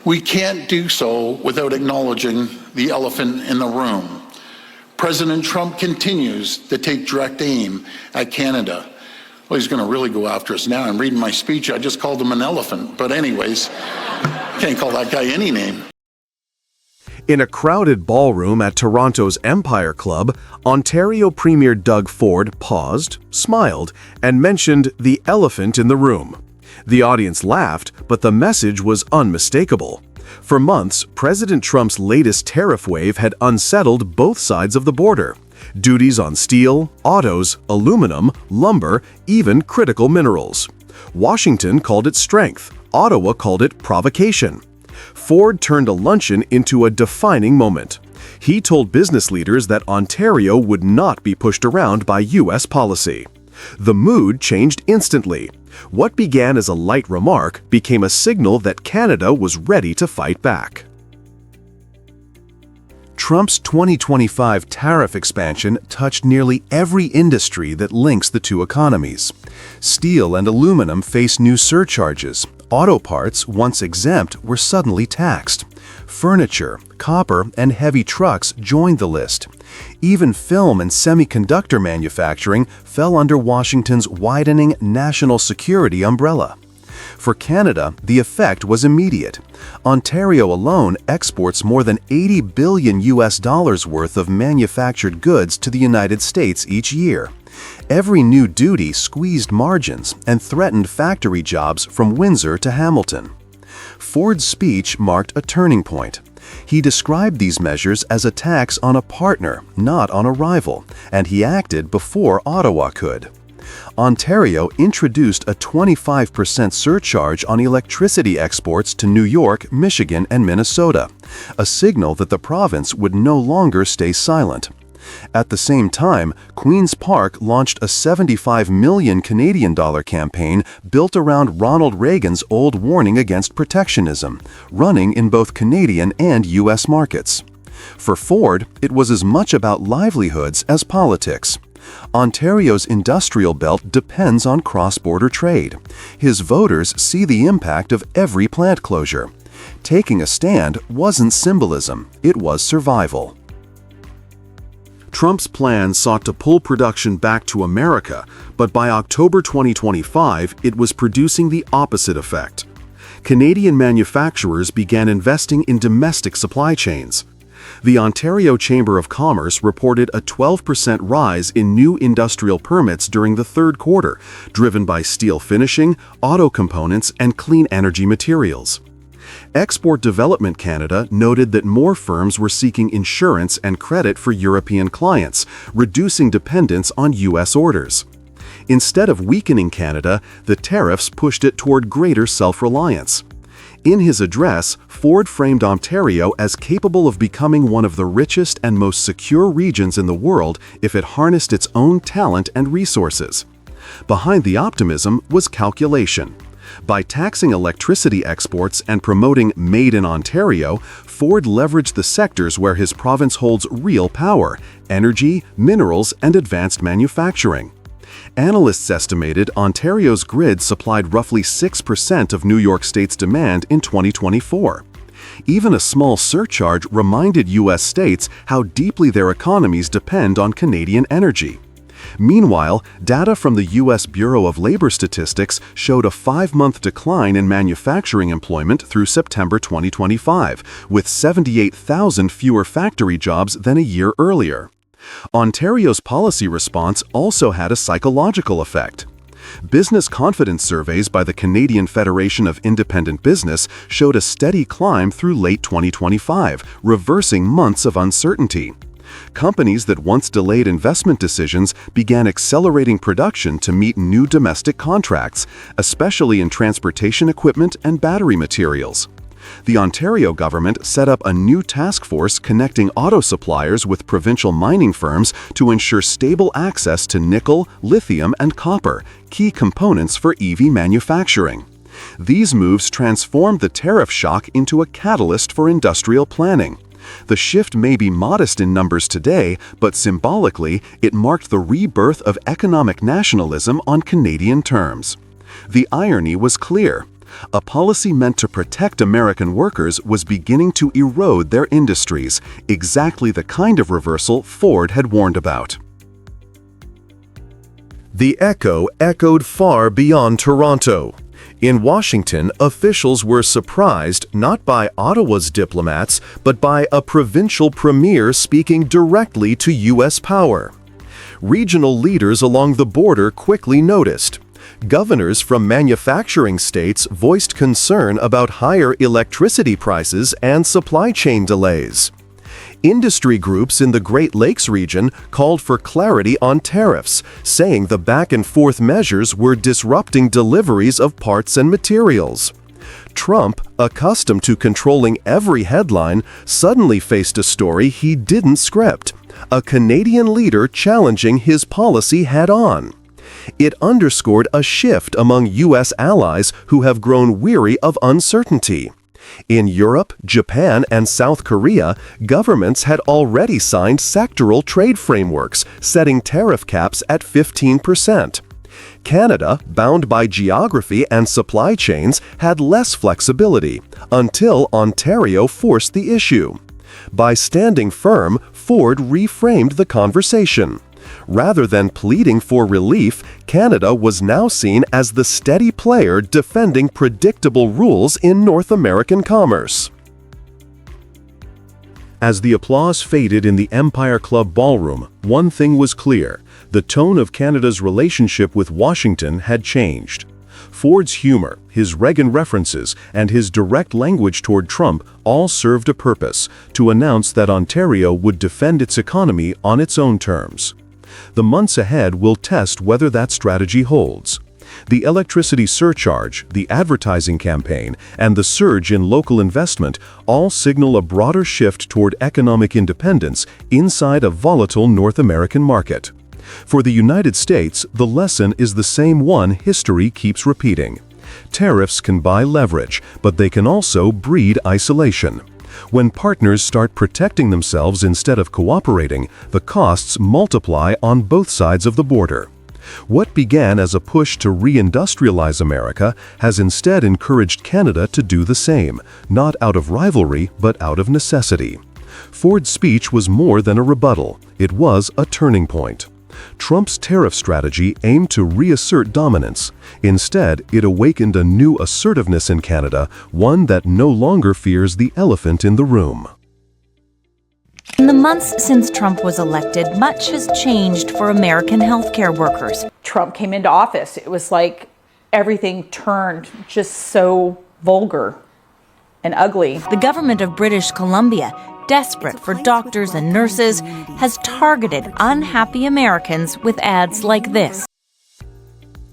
We can't do so without acknowledging the elephant in the room. President Trump continues to take direct aim at Canada. Well, he's going to really go after us now. I'm reading my speech. I just called him an elephant. But anyways, can't call that guy any name. In a crowded ballroom at Toronto's Empire Club, Ontario Premier Doug Ford paused, smiled, and mentioned the elephant in the room. The audience laughed, but the message was unmistakable. For months, President Trump's latest tariff wave had unsettled both sides of the border. Duties on steel, autos, aluminum, lumber, even critical minerals. Washington called it strength. Ottawa called it provocation. Ford turned a luncheon into a defining moment. He told business leaders that Ontario would not be pushed around by U.S. policy. The mood changed instantly. What began as a light remark became a signal that Canada was ready to fight back. Trump's 2025 tariff expansion touched nearly every industry that links the two economies. Steel and aluminum face new surcharges. Auto parts, once exempt, were suddenly taxed. Furniture, copper, and heavy trucks joined the list. Even film and semiconductor manufacturing fell under Washington's widening national security umbrella. For Canada, the effect was immediate. Ontario alone exports more than $80 billion worth of manufactured goods to the United States each year. Every new duty squeezed margins and threatened factory jobs from Windsor to Hamilton. Ford's speech marked a turning point. He described these measures as a tax on a partner, not on a rival, and he acted before Ottawa could. Ontario introduced a 25% surcharge on electricity exports to New York, Michigan, and Minnesota, a signal that the province would no longer stay silent. At the same time, Queen's Park launched a $75 million Canadian dollar campaign built around Ronald Reagan's old warning against protectionism, running in both Canadian and U.S. markets. For Ford, it was as much about livelihoods as politics. Ontario's industrial belt depends on cross-border trade. His voters see the impact of every plant closure. Taking a stand wasn't symbolism, it was survival. Trump's plan sought to pull production back to America, but by October 2025, it was producing the opposite effect. Canadian manufacturers began investing in domestic supply chains. The Ontario Chamber of Commerce reported a 12% rise in new industrial permits during the third quarter, driven by steel finishing, auto components, and clean energy materials. Export Development Canada noted that more firms were seeking insurance and credit for European clients, reducing dependence on U.S. orders. Instead of weakening Canada, the tariffs pushed it toward greater self-reliance. In his address, Ford framed Ontario as capable of becoming one of the richest and most secure regions in the world if it harnessed its own talent and resources. Behind the optimism was calculation. By taxing electricity exports and promoting Made in Ontario, Ford leveraged the sectors where his province holds real power: energy, minerals, and advanced manufacturing. Analysts estimated Ontario's grid supplied roughly 6% of New York State's demand in 2024. Even a small surcharge reminded U.S. states how deeply their economies depend on Canadian energy. Meanwhile, data from the U.S. Bureau of Labor Statistics showed a 5-month decline in manufacturing employment through September 2025, with 78,000 fewer factory jobs than a year earlier. Ontario's policy response also had a psychological effect. Business confidence surveys by the Canadian Federation of Independent Business showed a steady climb through late 2025, reversing months of uncertainty. Companies that once delayed investment decisions began accelerating production to meet new domestic contracts, especially in transportation equipment and battery materials. The Ontario government set up a new task force connecting auto suppliers with provincial mining firms to ensure stable access to nickel, lithium, and copper, key components for EV manufacturing. These moves transformed the tariff shock into a catalyst for industrial planning. The shift may be modest in numbers today, but symbolically, it marked the rebirth of economic nationalism on Canadian terms. The irony was clear. A policy meant to protect American workers was beginning to erode their industries, exactly the kind of reversal Ford had warned about. The echo echoed far beyond Toronto. In Washington, officials were surprised not by Ottawa's diplomats, but by a provincial premier speaking directly to U.S. power. Regional leaders along the border quickly noticed. Governors from manufacturing states voiced concern about higher electricity prices and supply chain delays. Industry groups in the Great Lakes region called for clarity on tariffs, saying the back-and-forth measures were disrupting deliveries of parts and materials. Trump, accustomed to controlling every headline, suddenly faced a story he didn't script, a Canadian leader challenging his policy head-on. It underscored a shift among U.S. allies who have grown weary of uncertainty. In Europe, Japan, and South Korea, governments had already signed sectoral trade frameworks, setting tariff caps at 15%. Canada, bound by geography and supply chains, had less flexibility, until Ontario forced the issue. By standing firm, Ford reframed the conversation. Rather than pleading for relief, Canada was now seen as the steady player defending predictable rules in North American commerce. As the applause faded in the Empire Club ballroom, one thing was clear: the tone of Canada's relationship with Washington had changed. Ford's humor, his Reagan references, and his direct language toward Trump all served a purpose: to announce that Ontario would defend its economy on its own terms. The months ahead will test whether that strategy holds. The electricity surcharge, the advertising campaign, and the surge in local investment all signal a broader shift toward economic independence inside a volatile North American market. For the United States, the lesson is the same one history keeps repeating. Tariffs can buy leverage, but they can also breed isolation. When partners start protecting themselves instead of cooperating, the costs multiply on both sides of the border. What began as a push to reindustrialize America has instead encouraged Canada to do the same, not out of rivalry, but out of necessity. Ford's speech was more than a rebuttal. It was a turning point. Trump's tariff strategy aimed to reassert dominance. Instead, it awakened a new assertiveness in Canada, one that no longer fears the elephant in the room. In the months since Trump was elected, much has changed for American healthcare workers. Trump came into office, it was like everything turned just so vulgar and ugly. The government of British Columbia, desperate for doctors and nurses, has targeted unhappy Americans with ads like this.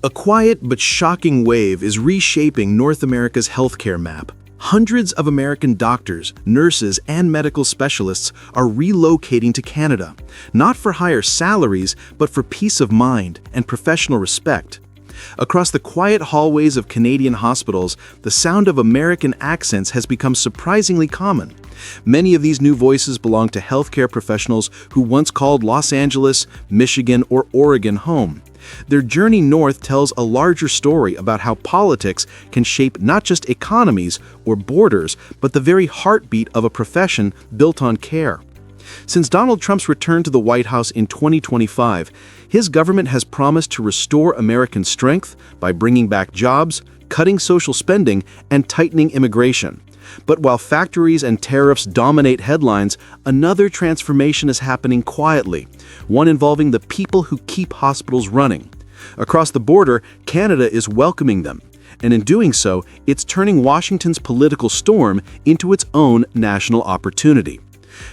A quiet but shocking wave is reshaping North America's healthcare map. Hundreds of American doctors, nurses, and medical specialists are relocating to Canada, not for higher salaries, but for peace of mind and professional respect. Across the quiet hallways of Canadian hospitals, the sound of American accents has become surprisingly common. Many of these new voices belong to healthcare professionals who once called Los Angeles, Michigan, or Oregon home. Their journey north tells a larger story about how politics can shape not just economies or borders, but the very heartbeat of a profession built on care. Since Donald Trump's return to the White House in 2025, his government has promised to restore American strength by bringing back jobs, cutting social spending, and tightening immigration. But while factories and tariffs dominate headlines, another transformation is happening quietly, one involving the people who keep hospitals running. Across the border, Canada is welcoming them, and in doing so, it's turning Washington's political storm into its own national opportunity.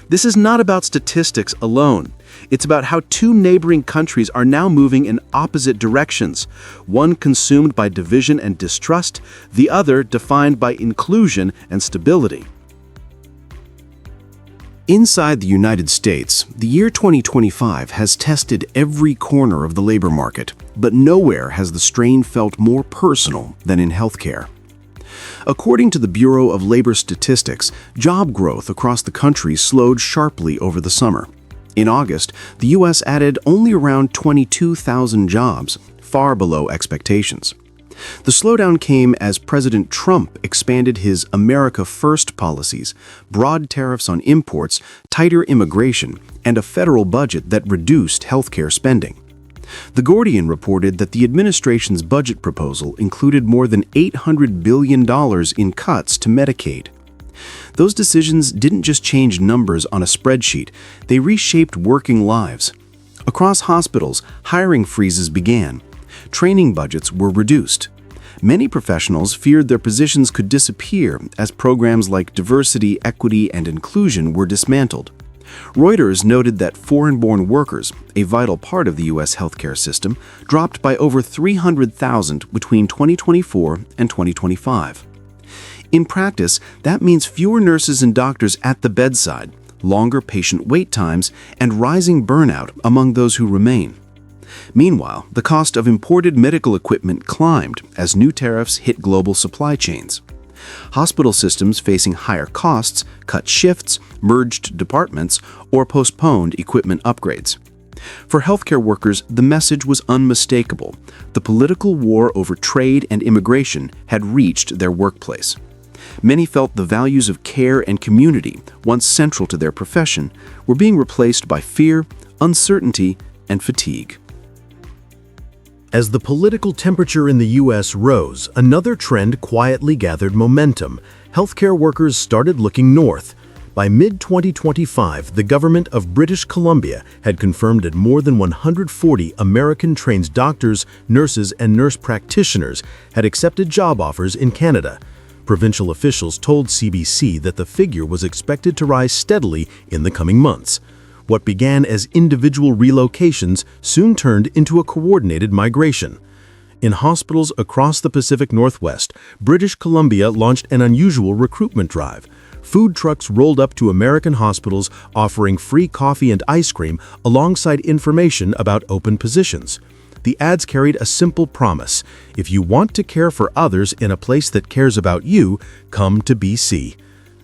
This is not about statistics alone. It's about how two neighboring countries are now moving in opposite directions, one consumed by division and distrust, the other defined by inclusion and stability. Inside the United States, the year 2025 has tested every corner of the labor market, but nowhere has the strain felt more personal than in healthcare. According to the Bureau of Labor Statistics, job growth across the country slowed sharply over the summer. In August, the U.S. added only around 22,000 jobs, far below expectations. The slowdown came as President Trump expanded his America First policies, broad tariffs on imports, tighter immigration, and a federal budget that reduced healthcare spending. The Guardian reported that the administration's budget proposal included more than $800 billion in cuts to Medicaid. Those decisions didn't just change numbers on a spreadsheet, they reshaped working lives. Across hospitals, hiring freezes began. Training budgets were reduced. Many professionals feared their positions could disappear as programs like diversity, equity, and inclusion were dismantled. Reuters noted that foreign-born workers, a vital part of the U.S. healthcare system, dropped by over 300,000 between 2024 and 2025. In practice, that means fewer nurses and doctors at the bedside, longer patient wait times, and rising burnout among those who remain. Meanwhile, the cost of imported medical equipment climbed as new tariffs hit global supply chains. Hospital systems facing higher costs cut shifts, merged departments, or postponed equipment upgrades. For healthcare workers, the message was unmistakable. The political war over trade and immigration had reached their workplace. Many felt the values of care and community, once central to their profession, were being replaced by fear, uncertainty, and fatigue. As the political temperature in the U.S. rose, another trend quietly gathered momentum. Healthcare workers started looking north. By mid-2025, the government of British Columbia had confirmed that more than 140 American-trained doctors, nurses, and nurse practitioners had accepted job offers in Canada. Provincial officials told CBC that the figure was expected to rise steadily in the coming months. What began as individual relocations soon turned into a coordinated migration. In hospitals across the Pacific Northwest, British Columbia launched an unusual recruitment drive. Food trucks rolled up to American hospitals offering free coffee and ice cream alongside information about open positions. The ads carried a simple promise: if you want to care for others in a place that cares about you, come to BC.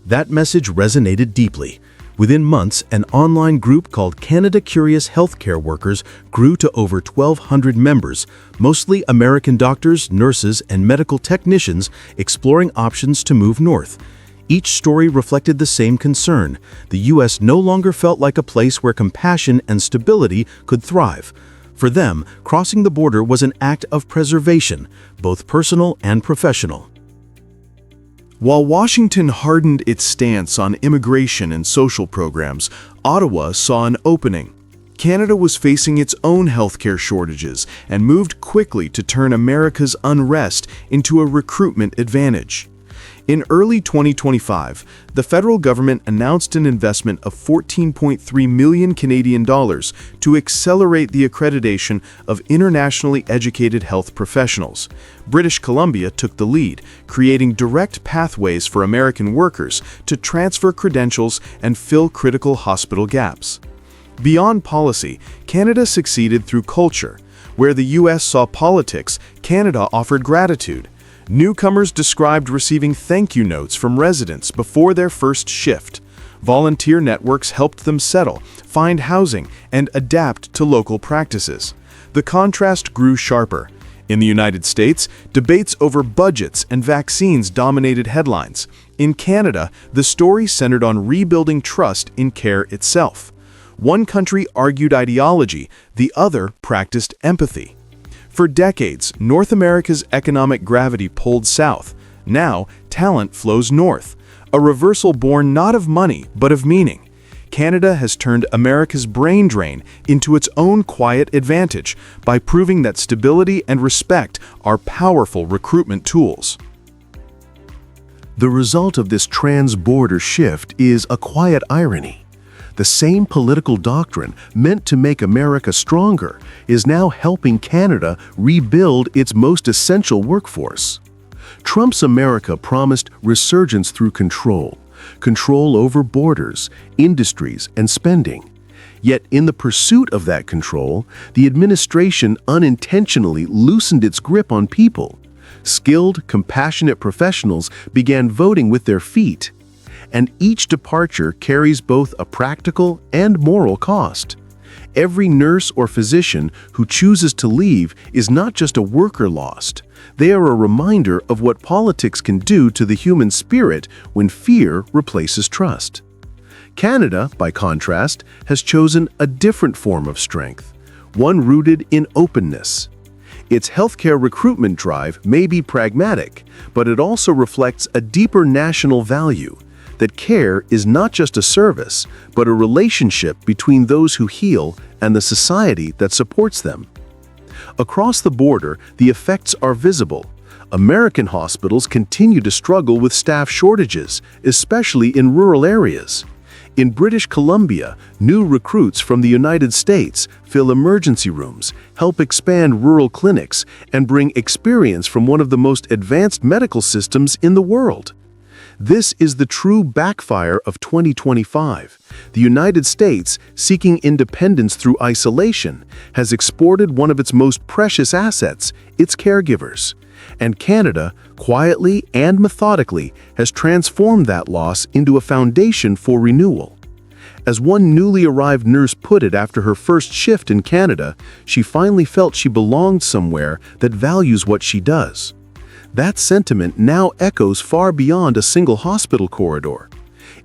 That message resonated deeply. Within months, an online group called Canada Curious Healthcare Workers grew to over 1,200 members, mostly American doctors, nurses, and medical technicians exploring options to move north. Each story reflected the same concern. The U.S. no longer felt like a place where compassion and stability could thrive. For them, crossing the border was an act of preservation, both personal and professional. While Washington hardened its stance on immigration and social programs, Ottawa saw an opening. Canada was facing its own healthcare shortages and moved quickly to turn America's unrest into a recruitment advantage. In early 2025, the federal government announced an investment of $14.3 million Canadian dollars to accelerate the accreditation of internationally educated health professionals. British Columbia took the lead, creating direct pathways for American workers to transfer credentials and fill critical hospital gaps. Beyond policy, Canada succeeded through culture. Where the U.S. saw politics, Canada offered gratitude. Newcomers described receiving thank you notes from residents before their first shift. Volunteer networks helped them settle, find housing, and adapt to local practices. The contrast grew sharper. In the United States, debates over budgets and vaccines dominated headlines. In Canada, the story centered on rebuilding trust in care itself. One country argued ideology, the other practiced empathy. For decades, North America's economic gravity pulled south. Now, talent flows north, a reversal born not of money, but of meaning. Canada has turned America's brain drain into its own quiet advantage by proving that stability and respect are powerful recruitment tools. The result of this trans-border shift is a quiet irony. The same political doctrine meant to make America stronger is now helping Canada rebuild its most essential workforce. Trump's America promised resurgence through control over borders, industries, and spending. Yet in the pursuit of that control, the administration unintentionally loosened its grip on people. Skilled, compassionate professionals began voting with their feet. And each departure carries both a practical and moral cost. Every nurse or physician who chooses to leave is not just a worker lost. They are a reminder of what politics can do to the human spirit when fear replaces trust. Canada, by contrast, has chosen a different form of strength, one rooted in openness. Its healthcare recruitment drive may be pragmatic, but it also reflects a deeper national value, that care is not just a service, but a relationship between those who heal and the society that supports them. Across the border, the effects are visible. American hospitals continue to struggle with staff shortages, especially in rural areas. In British Columbia, new recruits from the United States fill emergency rooms, help expand rural clinics, and bring experience from one of the most advanced medical systems in the world. This is the true backfire of 2025. The United States, seeking independence through isolation, has exported one of its most precious assets, its caregivers. And Canada, quietly and methodically, has transformed that loss into a foundation for renewal. As one newly arrived nurse put it after her first shift in Canada, she finally felt she belonged somewhere that values what she does. That sentiment now echoes far beyond a single hospital corridor.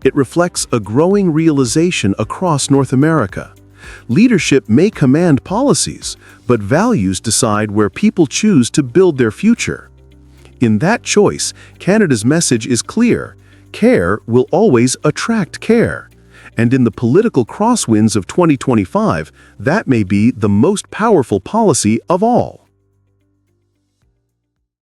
It reflects a growing realization across North America. Leadership may command policies, but values decide where people choose to build their future. In that choice, Canada's message is clear: care will always attract care. And in the political crosswinds of 2025, that may be the most powerful policy of all.